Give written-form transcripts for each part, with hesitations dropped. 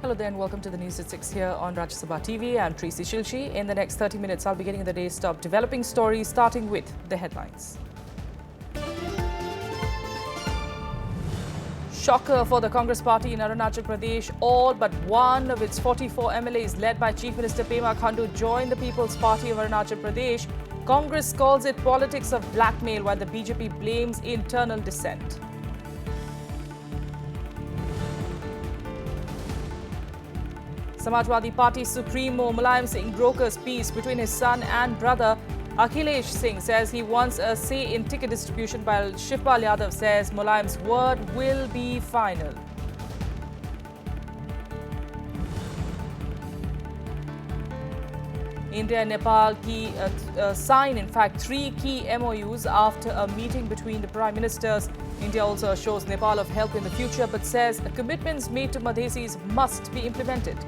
Hello there and welcome to the news at 6 here on Rajya Sabha TV. I'm Tracy Shilshi. In the next 30 minutes, I'll be getting the day's top developing stories, starting with the headlines. Shocker for the Congress party in Arunachal Pradesh. All but one of its 44 MLAs, led by Chief Minister Pema Khandu, joined the People's Party of Arunachal Pradesh. Congress calls it politics of blackmail, while the BJP blames internal dissent. Samajwadi Party Supremo Mulayam Singh brokers peace between his son and brother. Akhilesh Singh says he wants a say in ticket distribution, while Shivpal Yadav says Mulayam's word will be final. India and Nepal sign, in fact, 3 key MOUs after a meeting between the Prime Ministers. India also assures Nepal of help in the future, but says the commitments made to Madhesis must be implemented.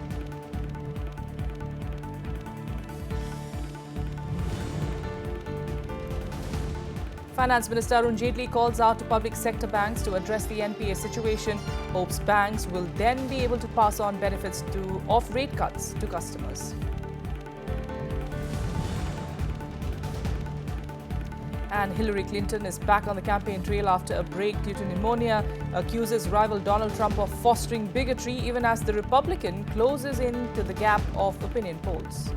Finance Minister Arun Jaitley calls out to public sector banks to address the NPA situation. Hopes banks will then be able to pass on benefits of rate cuts to customers. And Hillary Clinton is back on the campaign trail after a break due to pneumonia, accuses rival Donald Trump of fostering bigotry even as the Republican closes in to the gap of opinion polls.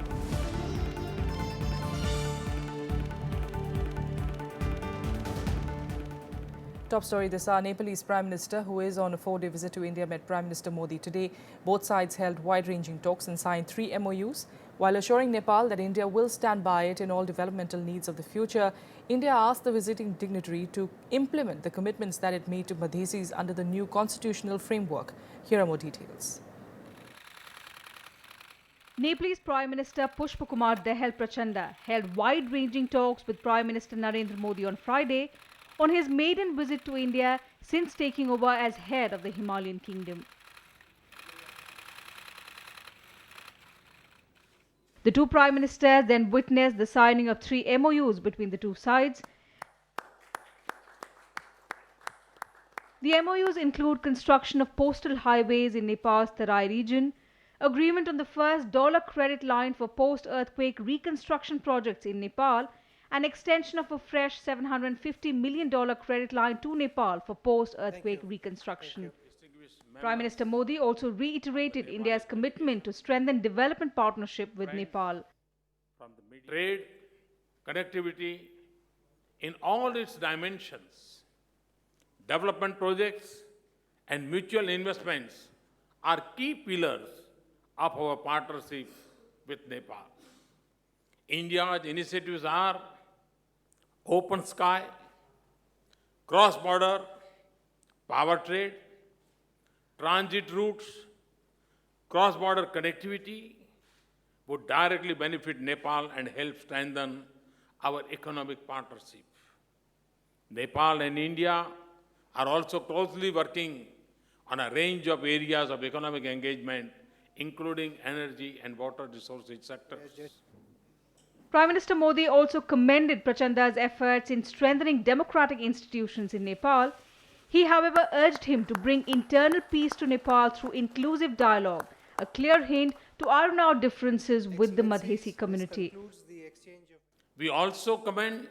Top story this hour. Nepalese Prime Minister, who is on a 4-day visit to India, met Prime Minister Modi today. Both sides held wide-ranging talks and signed 3 MOUs. While assuring Nepal that India will stand by it in all developmental needs of the future, India asked the visiting dignitary to implement the commitments that it made to Madhesis under the new constitutional framework. Here are more details. Nepalese Prime Minister Pushpakumar Dehal Prachanda held wide-ranging talks with Prime Minister Narendra Modi on Friday on his maiden visit to India since taking over as head of the Himalayan kingdom. The two prime ministers then witnessed the signing of 3 MOUs between the two sides. The MOUs include construction of postal highways in Nepal's Tarai region, agreement on the first dollar credit line for post-earthquake reconstruction projects in Nepal, and extension of a fresh $750 million credit line to Nepal for post-earthquake reconstruction. Prime Minister Modi also reiterated India's commitment to strengthen development partnership with Nepal. From the trade, connectivity in all its dimensions, development projects and mutual investments are key pillars of our partnership with Nepal. India's initiatives are open sky, cross-border power trade, transit routes, cross-border connectivity would directly benefit Nepal and help strengthen our economic partnership. Nepal and India are also closely working on a range of areas of economic engagement, including energy and water resources sectors. Prime Minister Modi also commended Prachanda's efforts in strengthening democratic institutions in Nepal. He, however, urged him to bring internal peace to Nepal through inclusive dialogue, a clear hint to iron out differences with the Madhesi community. We also commend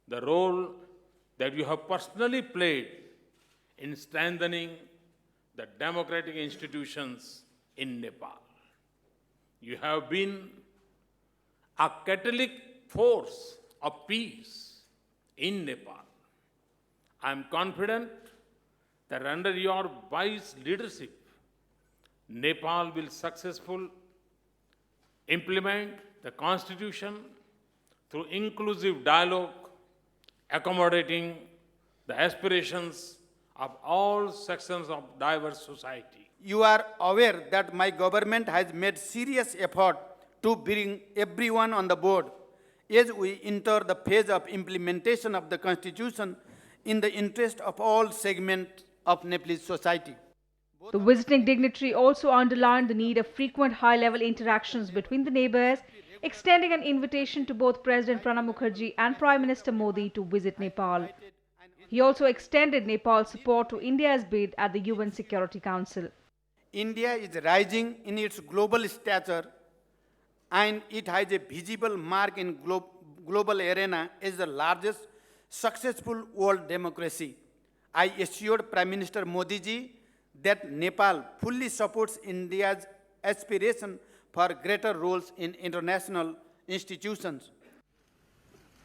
the role that you have personally played in strengthening the democratic institutions in Nepal. You have been a catalytic force of peace in Nepal. I am confident that under your wise leadership, Nepal will successfully implement the Constitution through inclusive dialogue, accommodating the aspirations of all sections of diverse society. You are aware that my government has made serious effort to bring everyone on the board as we enter the phase of implementation of the Constitution in the interest of all segments of Nepalese society. The visiting dignitary also underlined the need of frequent high-level interactions between the neighbors, extending an invitation to both President Pranab Mukherjee and Prime Minister Modi to visit Nepal. He also extended Nepal's support to India's bid at the UN Security Council. India is rising in its global stature and it has a visible mark in global arena as the largest successful world democracy. I assured Prime Minister Modi ji that Nepal fully supports India's aspiration for greater roles in international institutions.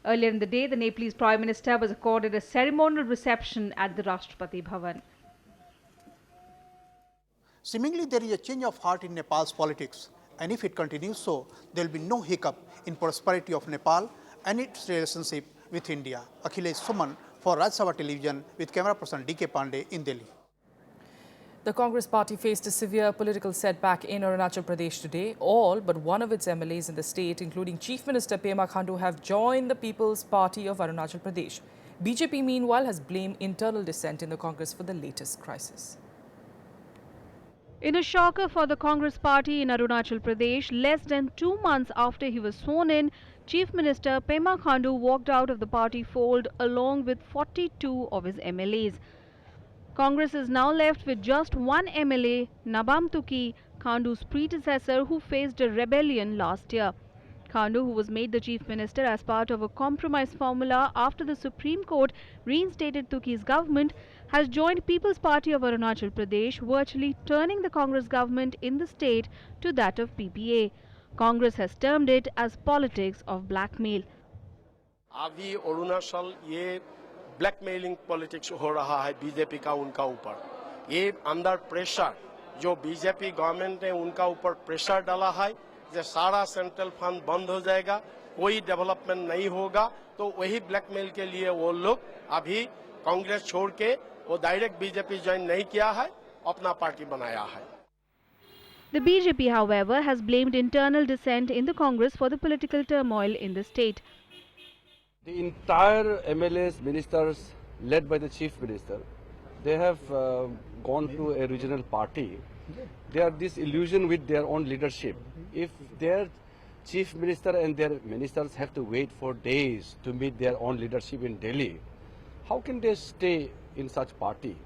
Earlier in the day, the Nepalese Prime Minister was accorded a ceremonial reception at the Rashtrapati Bhavan. Seemingly, there is a change of heart in Nepal's politics, and if it continues so, there will be no hiccup in prosperity of Nepal and its relationship with India. Akhilesh Suman for Rajya Sabha Television with camera person D.K. Pandey in Delhi. The Congress party faced a severe political setback in Arunachal Pradesh today. All but one of its MLAs in the state, including Chief Minister Pema Khandu, have joined the People's Party of Arunachal Pradesh. BJP, meanwhile, has blamed internal dissent in the Congress for the latest crisis. In a shocker for the Congress party in Arunachal Pradesh, less than 2 months after he was sworn in, Chief Minister Pema Khandu walked out of the party fold along with 42 of his MLAs. Congress is now left with just one MLA, Nabam Tuki, Khandu's predecessor, who faced a rebellion last year. Khandu, who was made the Chief Minister as part of a compromise formula after the Supreme Court reinstated Tuki's government, has joined People's Party of Arunachal Pradesh, virtually turning the Congress government in the state to that of PPA. Congress has termed it as politics of blackmail. अभी अरुणाचल ये blackmailing politics हो रहा है BJP का उनका ऊपर, ये under pressure जो बीजेपी गवर्नमेंट ने उनका ऊपर प्रेशर डाला है कि सारा सेंट्रल फंड बंद हो जाएगा, कोई डेवलपमेंट नहीं होगा, तो वही ब्लैकमेल के लिए वो लोग अभी कांग्रेस छोड़ के वो डायरेक्ट बीजेपी ज्वाइन नहीं किया है, अपना पार्टी बनाया है. The BJP, however, has blamed internal dissent in the Congress for the political turmoil in the state. The entire MLAs, ministers led by the Chief Minister, they have gone to a regional party. They are this illusion with their own leadership. If their Chief Minister and their ministers have to wait for days to meet their own leadership in Delhi, how can they stay in such party?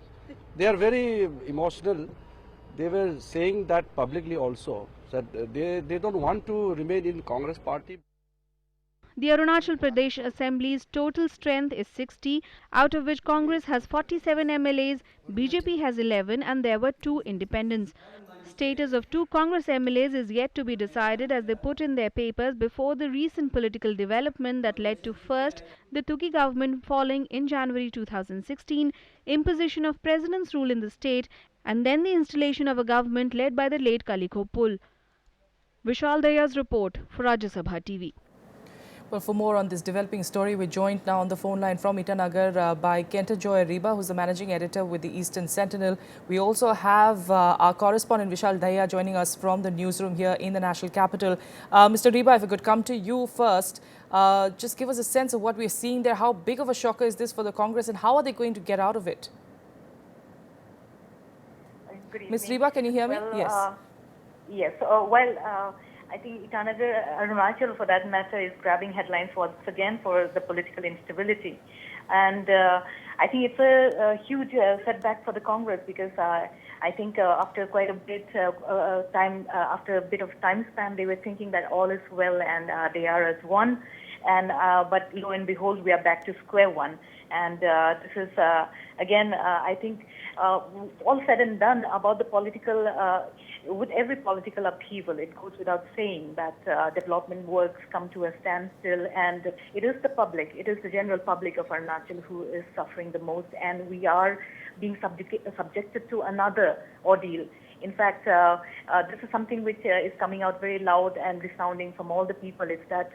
They are very emotional. They were saying that publicly also, that they don't want to remain in Congress party. The Arunachal Pradesh Assembly's total strength is 60, out of which Congress has 47 MLAs, BJP has 11 and there were 2 independents. Status of 2 Congress MLAs is yet to be decided as they put in their papers before the recent political development that led to first the Tuki government falling in January 2016, imposition of president's rule in the state and then the installation of a government led by the late Kalikho Pul. Vishal Daya's report for Rajya Sabha TV. Well, for more on this developing story, we're joined now on the phone line from Itanagar by Kenta Joy Riba, who's the managing editor with the Eastern Sentinel. We also have our correspondent Vishal Daya joining us from the newsroom here in the national capital. Mr. Riba, if I could come to you first, just give us a sense of what we're seeing there. How big of a shocker is this for the Congress and how are they going to get out of it? Ms. Riba, can you hear me? Well, yes. Yes. I think Itanagar, Arunachal for that matter, is grabbing headlines once again for the political instability. And I think it's a huge setback for the Congress because I think after quite a bit after a bit of time span, they were thinking that all is well and they are as one. And but lo and behold, we are back to square one. And this is again, I think, all said and done about the political. With every political upheaval, it goes without saying that development works come to a standstill, and it is the public, it is the general public of Arunachal who is suffering the most, and we are being subjected to another ordeal. In fact, this is something which is coming out very loud and resounding from all the people. It's that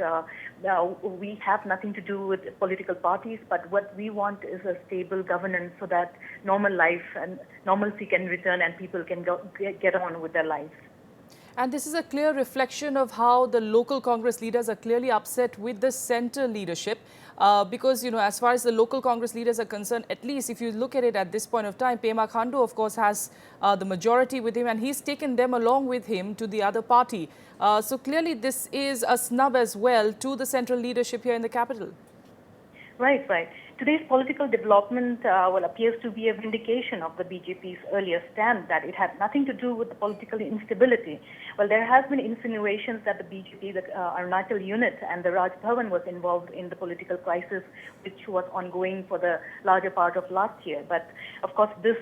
we have nothing to do with political parties, but what we want is a stable governance so that normal life and normalcy can return and people can get on with their lives. And this is a clear reflection of how the local Congress leaders are clearly upset with the centre leadership. Because, you know, as far as the local Congress leaders are concerned, at least if you look at it at this point of time, Pema Khandu, of course, has the majority with him and he's taken them along with him to the other party. So clearly this is a snub as well to the central leadership here in the capital. Right, right. today's political development appears to be a vindication of the BJP's earlier stand that it had nothing to do with the political instability. Well, there has been insinuations that the BJP, the Arunachal unit and the Raj Bhavan was involved in the political crisis which was ongoing for the larger part of last year. But of course, this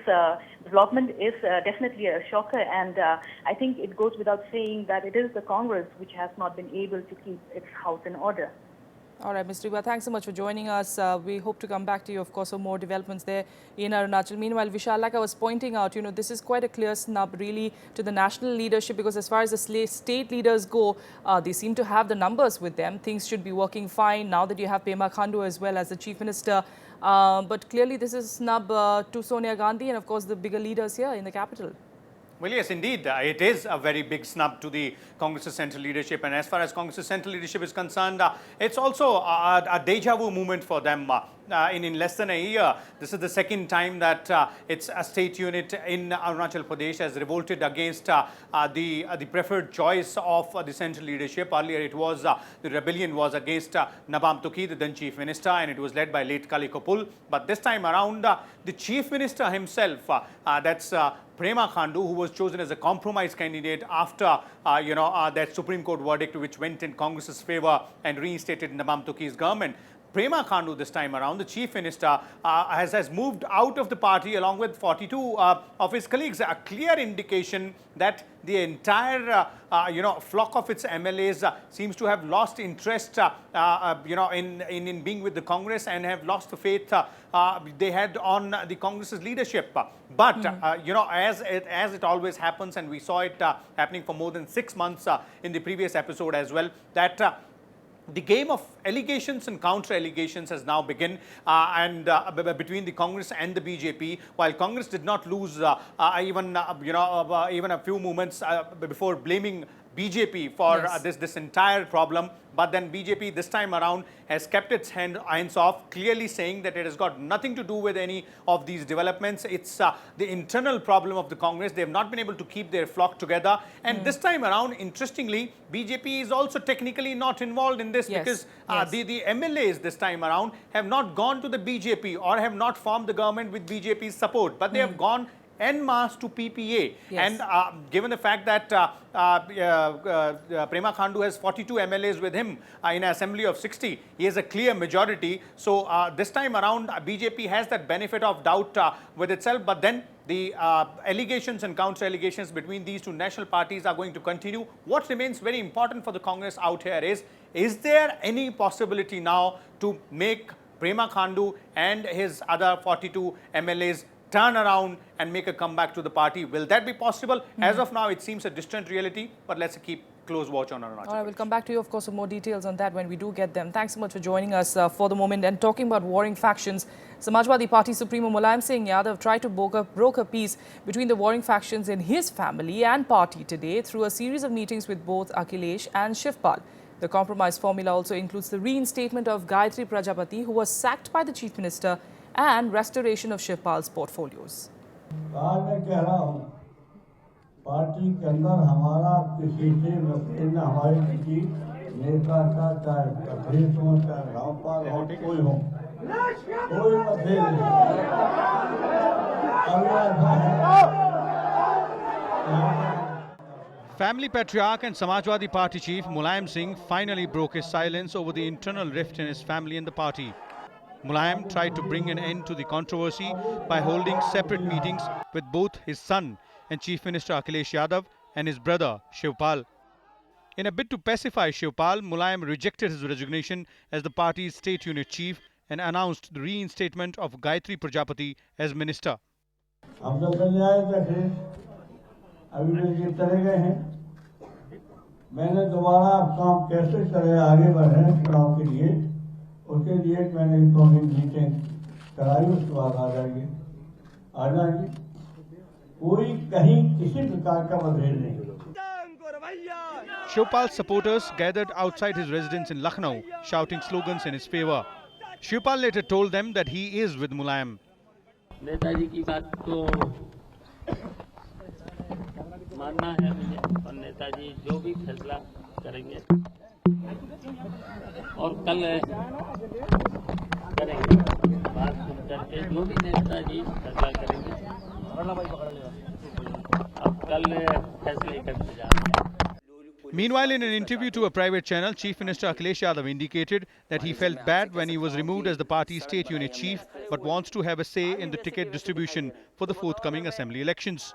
development is definitely a shocker, and I think it goes without saying that it is the Congress which has not been able to keep its house in order. All right, Ms. Riba, thanks so much for joining us. We hope to come back to you, of course, for more developments there in Arunachal. Meanwhile, Vishal, like I was pointing out, this is quite a clear snub really to the national leadership, because as far as the state leaders go, they seem to have the numbers with them. Things should be working fine now that you have Pema Khandu as well as the Chief Minister. But clearly this is a snub to Sonia Gandhi and, of course, the bigger leaders here in the capital. Well, yes, indeed. It is a very big snub to the Congress's central leadership. And as far as Congress's central leadership is concerned, it's also a deja vu moment for them. In less than a year, this is the second time that it's a state unit in Arunachal Pradesh has revolted against the preferred choice of the central leadership. Earlier, it was the rebellion was against Nabam Tuki, the then chief minister, and it was led by late Kali Kapul. But this time around, the chief minister himself, that's Pema Khandu, who was chosen as a compromise candidate after that Supreme Court verdict which went in Congress's favor and reinstated Nabam Tuki's government. Pema Khandu this time around, the chief minister, has moved out of the party along with 42 of his colleagues. A clear indication that the entire flock of its MLAs seems to have lost interest in being with the Congress and have lost the faith they had on the Congress's leadership. But as it always happens, and we saw it happening for more than 6 months in the previous episode as well, that the game of allegations and counter-allegations has now begun between the Congress and the BJP. While Congress did not lose even a few moments before blaming BJP for this entire problem, but then BJP this time around has kept its hands off, clearly saying that it has got nothing to do with any of these developments. It's the internal problem of the Congress. They have not been able to keep their flock together. And this time around, interestingly, BJP is also technically not involved in this because the MLAs this time around have not gone to the BJP or have not formed the government with BJP's support, but they have gone en masse to PPA. And given the fact that Pema Khandu has 42 MLAs with him in an assembly of 60, he has a clear majority. So this time around, BJP has that benefit of doubt with itself. But then the allegations and counter-allegations between these two national parties are going to continue. What remains very important for the Congress out here is there any possibility now to make Pema Khandu and his other 42 MLAs turn around and make a comeback to the party? Will that be possible? As of now, it seems a distant reality, but let's keep close watch on Arunachal. All right, we'll come back to you, of course, for more details on that when we do get them. Thanks so much for joining us for the moment. And talking about warring factions, Samajwadi Party Supremo Mulayam Singh Yadav tried to broker peace between the warring factions in his family and party today through a series of meetings with both Akhilesh and Shivpal. The compromise formula also includes the reinstatement of Gayatri Prajapati, who was sacked by the Chief Minister, and restoration of Shivpal's portfolios. Party के अंदर हमारा किसी से न हमारे किसी नेता का चाहे अध्यक्ष हो चाहे रामपाल हो कोई मतभेद नहीं। Family patriarch and Samajwadi Party chief Mulayam Singh finally broke his silence over the internal rift in his family and the party. Mulayam tried to bring an end to the controversy by holding separate meetings with both his son and Chief Minister Akhilesh Yadav and his brother Shivpal. In a bid to pacify Shivpal, Mulayam rejected his resignation as the party's state unit chief and announced the reinstatement of Gayatri Prajapati as minister. मैंने दोबारा काम कैसे करे आगे बढ़े चुनाव के लिए उसके लिए मैंने मीटिंग कराई उसके बाद आ जाएंगे कोई कहीं किसी प्रकार का मतभेद नहीं। Shivpal's supporters gathered outside his residence in Lucknow, shouting slogans in his favor. Shivpal later told them that he is with Mulayam. Netaji की बात तो मानना है मुझे और नेताजी जो भी फैसला करेंगे और कल करेंगे। जो भी नेताजी फैसला करेंगे अब कल फैसले करते जा रहे हैं. Meanwhile, in an interview to a private channel, Chief Minister Akhilesh Yadav indicated that he felt bad when he was removed as the party's state unit chief, but wants to have a say in the ticket distribution for the forthcoming assembly elections.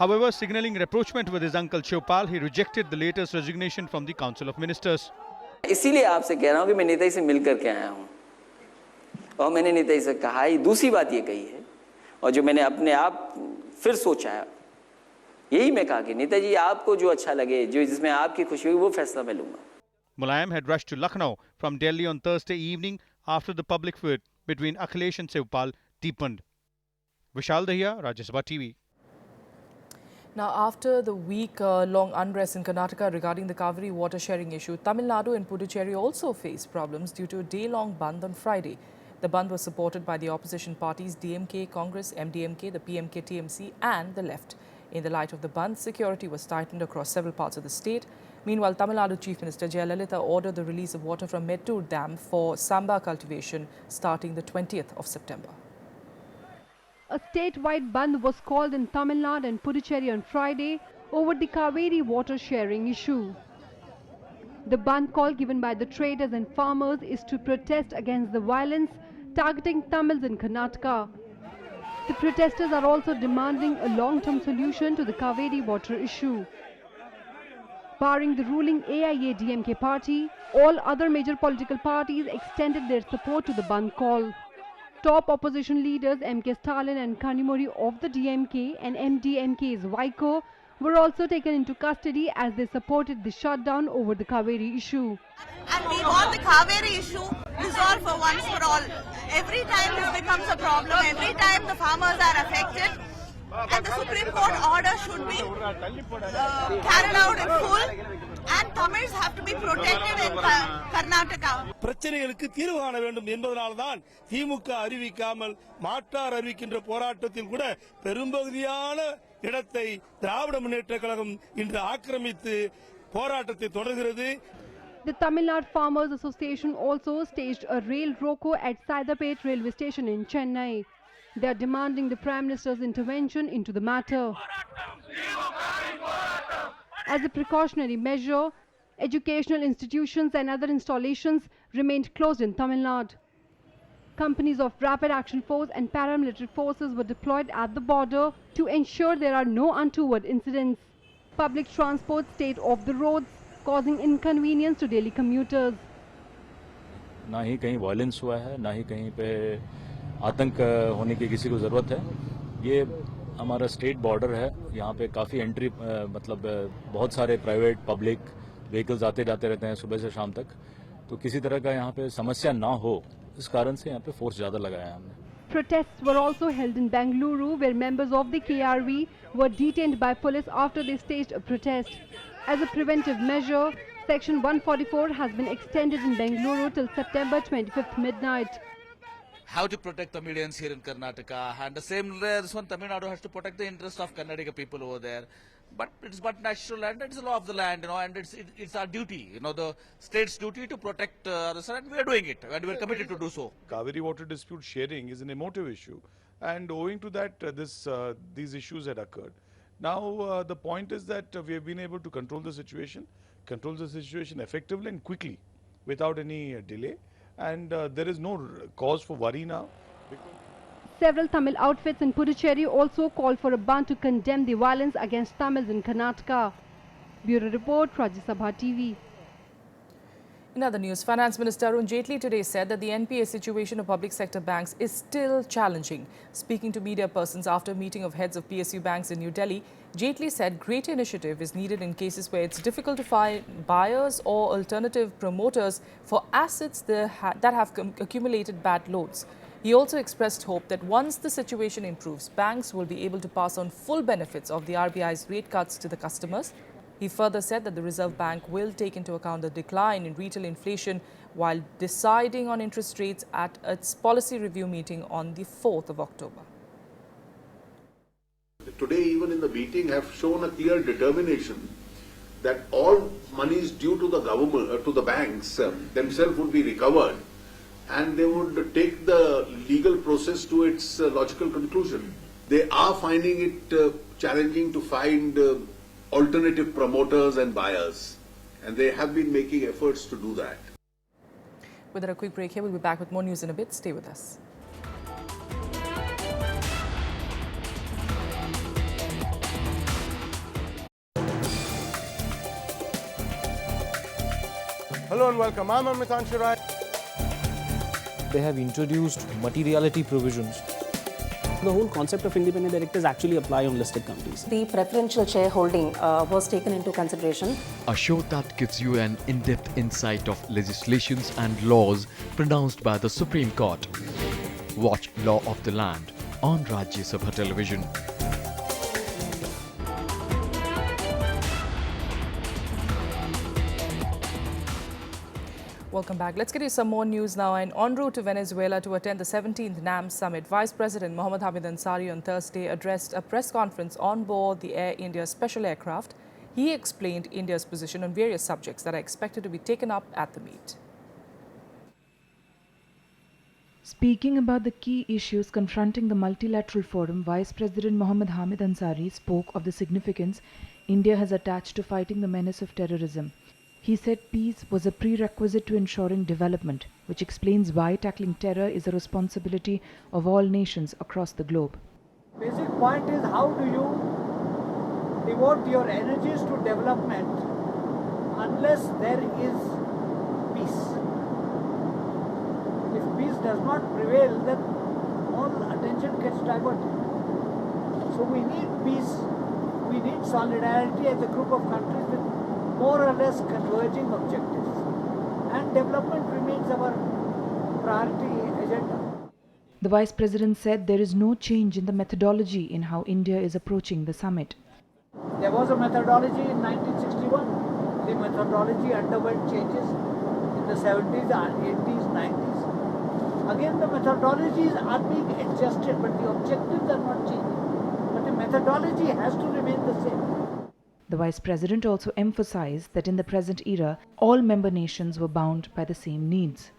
However, signalling rapprochement with his uncle Chopal, he rejected the latest resignation from the Council of Ministers. इसीलिए आपसे कह रहा हूं कि मैं नेताजी से मिल करके आया हूं और मैंने नेताजी से कहा है, दूसरी बात ये कही है और जो मैंने अपने आप फिर सोचा है, यही मैं कहा कि नेताजी आपको जो अच्छा लगे, जो जिसमें आपकी खुशी हुई, वो फैसला मैं लूंगा. Mulayam had rushed to Lucknow from Delhi on Thursday evening after the public feud between Akhilesh and Chopal deepened. Vishal Dahiya, Rajya Sabha TV. Now, after the week-long unrest in Karnataka regarding the Kaveri water sharing issue, Tamil Nadu and Puducherry also faced problems due to a day-long bandh on Friday. The bandh was supported by the opposition parties DMK, Congress, MDMK, the PMK, TMC and the left. In the light of the bandh, security was tightened across several parts of the state. Meanwhile, Tamil Nadu Chief Minister Jayalalitha ordered the release of water from Mettur Dam for samba cultivation starting the 20th of September. A statewide bandh was called in Tamil Nadu and Puducherry on Friday over the Kaveri water sharing issue. The bandh call given by the traders and farmers is to protest against the violence targeting Tamils in Karnataka. The protesters are also demanding a long-term solution to the Kaveri water issue. Barring the ruling AIA-DMK party, all other major political parties extended their support to the bandh call. Top opposition leaders M.K. Stalin and Kanimuri of the DMK and MDMK's Vaiko were also taken into custody as they supported the shutdown over the Kaveri issue. And we want the Kaveri issue resolved for once for all. Every time this becomes a problem, every time the farmers are affected, and the Supreme Court order should be carried out in full, and Tamils have to be protected in Karnataka. பிரச்சனைகளுக்கு தீர்வு காண வேண்டும் என்பதனால்தான் திமுக அறிவிக்காமல் மாற்றார் அறிவிக்கின்ற போராட்டத்தில் கூட பெரும்பகுதியான இடத்தை திராவிட முன்னேற்றக் கழகம் இன்று ஆக்கிரமித்து போராட்டத்தை தொடர்கிறது. The Tamil Nadu Farmers Association also staged a rail roko at Saidapet railway station in Chennai. They are demanding the Prime Minister's intervention into the matter. As a precautionary measure, educational institutions and other installations remained closed in Tamil Nadu. Companies of Rapid Action Force and paramilitary forces were deployed at the border to ensure there are no untoward incidents. Public transport stayed off the roads, causing inconvenience to daily commuters. ना ही कहीं violence हुआ है, ना ही कहीं पे आतंक होने की किसी को ज़रूरत है. ये हमारा स्टेट बॉर्डर है, यहाँ पे काफ़ी एंट्री मतलब बहुत सारे प्राइवेट पब्लिक व्हीकल्स आते जाते रहते हैं सुबह से शाम तक, तो किसी तरह का यहाँ पे समस्या ना हो इस कारण से यहाँ पे फोर्स ज़्यादा लगाया है हमने. Protests were also held in Bengaluru, where members of the KRV were detained by police after they staged a protest. As a preventive measure, Section 144 has been extended in Bengaluru till September 25th midnight. How to protect Tamilians here in Karnataka, and the same this one Tamil Nadu has to protect the interest of Karnataka people over there. But it's but natural land, it's the law of the land, and it's our duty, the state's duty to protect the land, and we are doing it, and we are committed to do so. Kaveri water dispute sharing is an emotive issue, and owing to that, these issues had occurred. Now, the point is that we have been able to control the situation effectively and quickly, without any delay, and there is no cause for worry now. Several Tamil outfits in Puducherry also called for a ban to condemn the violence against Tamils in Karnataka. Bureau Report, Rajya Sabha TV. In other news, Finance Minister Arun Jaitley today said that the NPA situation of public sector banks is still challenging. Speaking to media persons after a meeting of heads of PSU banks in New Delhi, Jaitley said greater initiative is needed in cases where it's difficult to find buyers or alternative promoters for assets that have accumulated bad loans. He also expressed hope that once the situation improves, banks will be able to pass on full benefits of the RBI's rate cuts to the customers. He further said that the Reserve Bank will take into account the decline in retail inflation while deciding on interest rates at its policy review meeting on the 4th of October. Today, even in the meeting, have shown a clear determination that all monies due to the government, to the banks themselves would be recovered, and they would take the legal process to its logical conclusion. They are finding it challenging to find alternative promoters and buyers, and they have been making efforts to do that. With a quick break here, we'll be back with more news in a bit. Stay with us. Hello and welcome. I'm Amitanshu Rai. They have introduced materiality provisions. The whole concept of independent directors actually apply on listed companies. The preferential shareholding was taken into consideration. A show that gives you an in-depth insight of legislations and laws pronounced by the Supreme Court. Watch Law of the Land on Rajya Sabha television. Welcome back. Let's get you some more news now. And en route to Venezuela to attend the 17th NAM Summit, Vice President Mohammad Hamid Ansari on Thursday addressed a press conference on board the Air India special aircraft. He explained India's position on various subjects that are expected to be taken up at the meet. Speaking about the key issues confronting the multilateral forum, Vice President Mohammad Hamid Ansari spoke of the significance India has attached to fighting the menace of terrorism. He said peace was a prerequisite to ensuring development, which explains why tackling terror is a responsibility of all nations across the globe. Basic point is, how do you devote your energies to development unless there is peace? If peace does not prevail, then all attention gets diverted. So we need peace, we need solidarity as a group of countries with more or less converging objectives, and development remains our priority agenda. The Vice President said there is no change in the methodology in how India is approaching the summit. There was a methodology in 1961. The methodology underwent changes in the 70s, 80s, 90s. Again, the methodologies are being adjusted, but the objectives are not changing. But the methodology has to remain the same. The Vice President also emphasized that in the present era, all member nations were bound by the same needs.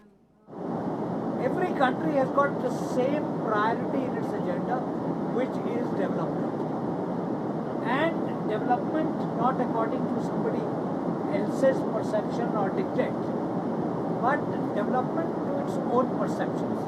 Every country has got the same priority in its agenda, which is development. And development not according to somebody else's perception or dictate, but development to its own perceptions.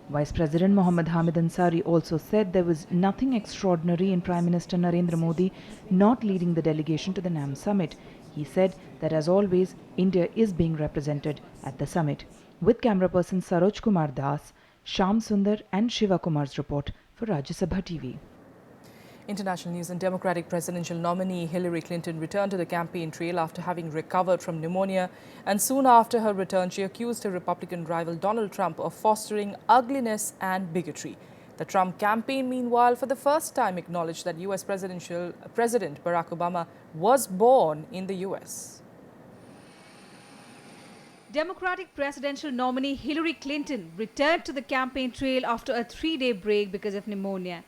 Vice President Mohammad Hamid Ansari also said there was nothing extraordinary in Prime Minister Narendra Modi not leading the delegation to the NAM summit. He said that as always, India is being represented at the summit. With camera person Saroj Kumar Das, Shyam Sundar and Shiva Kumar's report for Rajya Sabha TV. International news. And Democratic presidential nominee Hillary Clinton returned to the campaign trail after having recovered from pneumonia. And soon after her return, she accused her Republican rival Donald Trump of fostering ugliness and bigotry. The Trump campaign, meanwhile, for the first time acknowledged that US President Barack Obama was born in the US. Democratic presidential nominee Hillary Clinton returned to the campaign trail after a 3-day break because of pneumonia.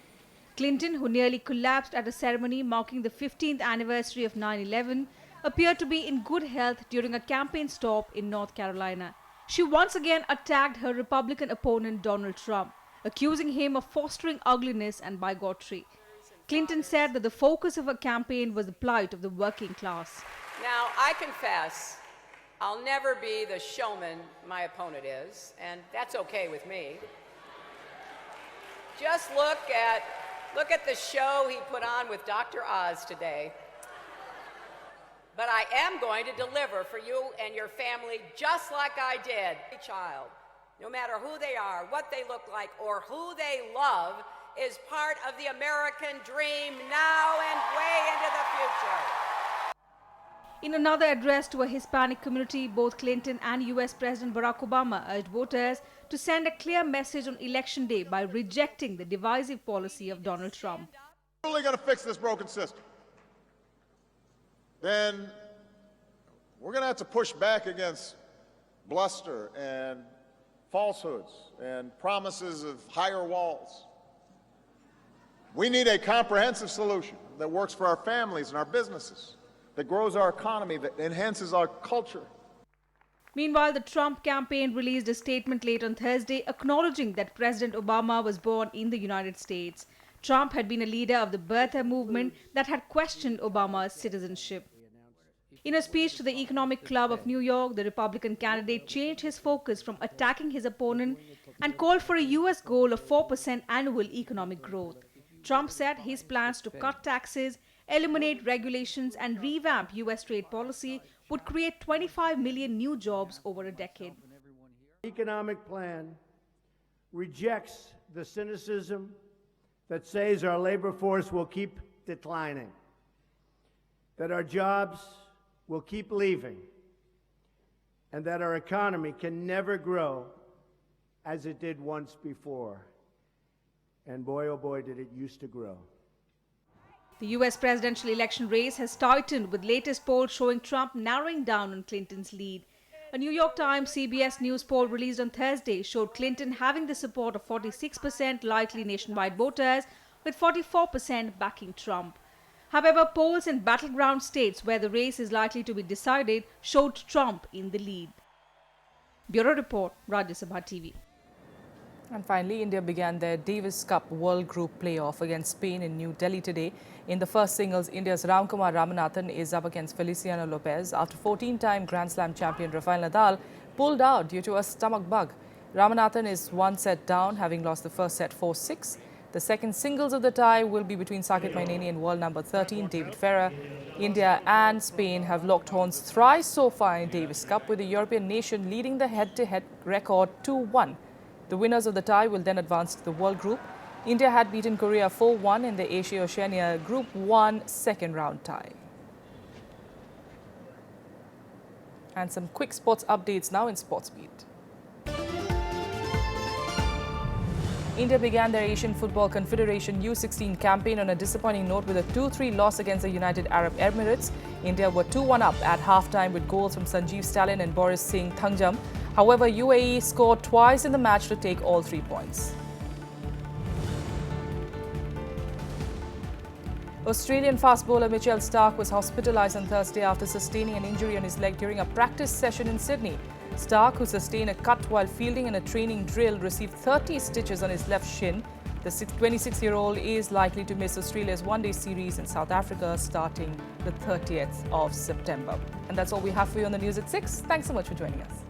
Clinton, who nearly collapsed at a ceremony marking the 15th anniversary of 9/11, appeared to be in good health during a campaign stop in North Carolina. She once again attacked her Republican opponent Donald Trump, accusing him of fostering ugliness and bigotry. Clinton said that the focus of her campaign was the plight of the working class. Now, I confess, I'll never be the showman my opponent is, and that's okay with me. Just look at the show he put on with Dr. Oz today. But I am going to deliver for you and your family just like I did. Every child, no matter who they are, what they look like, or who they love, is part of the American dream now and way into the future. In another address to a Hispanic community, both Clinton and US President Barack Obama urged voters to send a clear message on Election Day by rejecting the divisive policy of Donald Trump. We're really going to fix this broken system. Then we're going to have to push back against bluster and falsehoods and promises of higher walls. We need a comprehensive solution that works for our families and our businesses, that grows our economy, that enhances our culture. Meanwhile, the Trump campaign released a statement late on Thursday acknowledging that President Obama was born in the United States. Trump had been a leader of the birther movement that had questioned Obama's citizenship. In a speech to the Economic Club of New York, the Republican candidate changed his focus from attacking his opponent and called for a U.S. goal of 4% annual economic growth. Trump said his plans to cut taxes, eliminate regulations and revamp U.S. trade policy would create 25 million new jobs over a decade. The economic plan rejects the cynicism that says our labor force will keep declining, that our jobs will keep leaving, and that our economy can never grow as it did once before. And boy, oh boy, did it used to grow. The U.S. presidential election race has tightened, with latest polls showing Trump narrowing down on Clinton's lead. A New York Times CBS News poll released on Thursday showed Clinton having the support of 46% likely nationwide voters, with 44% backing Trump. However, polls in battleground states where the race is likely to be decided showed Trump in the lead. Bureau Report, Rajya Sabha TV. And finally, India began their Davis Cup World Group playoff against Spain in New Delhi today. In the first singles, India's Ramkumar Ramanathan is up against Feliciano Lopez after 14-time Grand Slam champion Rafael Nadal pulled out due to a stomach bug. Ramanathan is one set down, having lost the first set 4-6. The second singles of the tie will be between Saket Mainini and world number 13 David Ferrer. India and Spain have locked horns thrice so far in Davis Cup, with the European nation leading the head-to-head record 2-1. The winners of the tie will then advance to the World Group. India had beaten Korea 4-1 in the Asia-Oceania Group 1 second round tie. And some quick sports updates now in SportsBeat. India began their Asian Football Confederation U16 campaign on a disappointing note with a 2-3 loss against the United Arab Emirates. India were 2-1 up at halftime with goals from Sanjeev Stalin and Boris Singh Thangjam. However, UAE scored twice in the match to take all 3 points. Australian fast bowler Mitchell Starc was hospitalised on Thursday after sustaining an injury on his leg during a practice session in Sydney. Starc, who sustained a cut while fielding in a training drill, received 30 stitches on his left shin. The 26-year-old is likely to miss Australia's one-day series in South Africa starting the 30th of September. And that's all we have for you on the news at 6. Thanks so much for joining us.